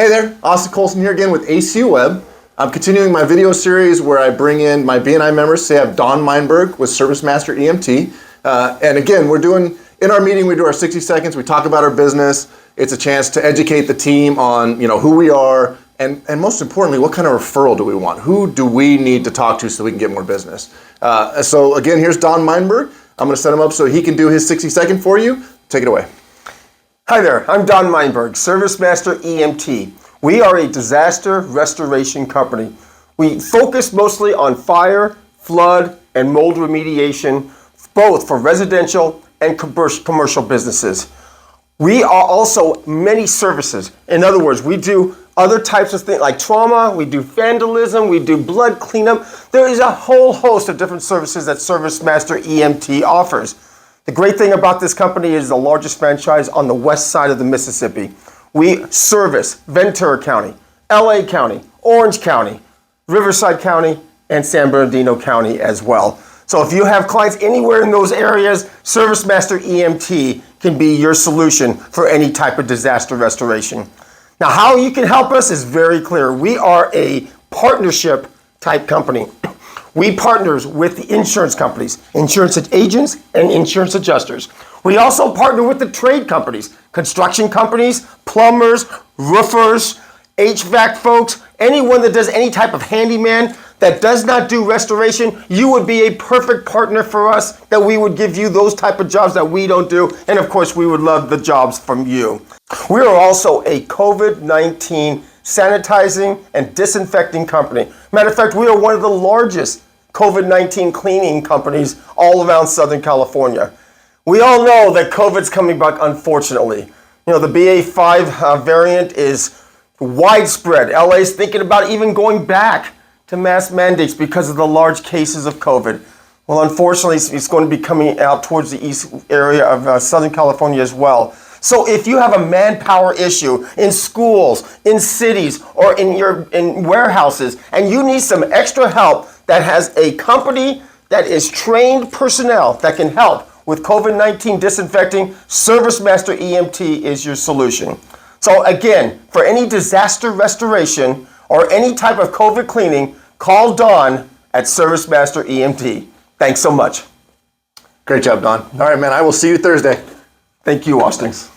Hey there, Austin Colson here again with ACU Web. I'm continuing my video series where I bring in my BNI members. Today I have Don Meinberg with Service Master EMT. And again, in our meeting, we do our 60 seconds, we talk about our business. It's a chance to educate the team on who we are, and most importantly, what kind of referral do we want? Who do we need to talk to so we can get more business? So again, here's Don Meinberg. I'm gonna set him up so he can do his 60-second for you. Take it away. Hi there, I'm Don Meinberg, Service Master EMT. We are a disaster restoration company. We focus mostly on fire, flood, and mold remediation, both for residential and commercial businesses. We are also many services. In other words, we do other types of things like trauma, we do vandalism, we do blood cleanup. There is a whole host of different services that Service Master EMT offers. The great thing about this company is the largest franchise on the west side of the Mississippi. We service Ventura County, LA County, Orange County, Riverside County, and San Bernardino County as well. So if you have clients anywhere in those areas, Service Master EMT can be your solution for any type of disaster restoration. Now, how you can help us is very clear. We are a partnership type company. We partners with the insurance companies, insurance agents, and insurance adjusters. We also partner with the trade companies, construction companies, plumbers, roofers, HVAC folks, anyone that does any type of handyman that does not do restoration. You would be a perfect partner for us, that we would give you those type of jobs that we don't do. And of course, we would love the jobs from you. We are also a COVID-19 sanitizing and disinfecting company. Matter of fact, we are one of the largest COVID-19 cleaning companies all around Southern California. We all know that COVID's coming back, unfortunately. The BA.5 variant is widespread. LA's thinking about even going back to mask mandates because of the large cases of COVID. Well, unfortunately, it's going to be coming out towards the east area of Southern California as well. So if you have a manpower issue in schools, in cities, or in warehouses, and you need some extra help that has a company that is trained personnel that can help with COVID-19 disinfecting, Service Master EMT is your solution. So again, for any disaster restoration or any type of COVID cleaning, call Don at Service Master EMT. Thanks so much. Great job, Don. All right, man, I will see you Thursday. Thank you, Austin.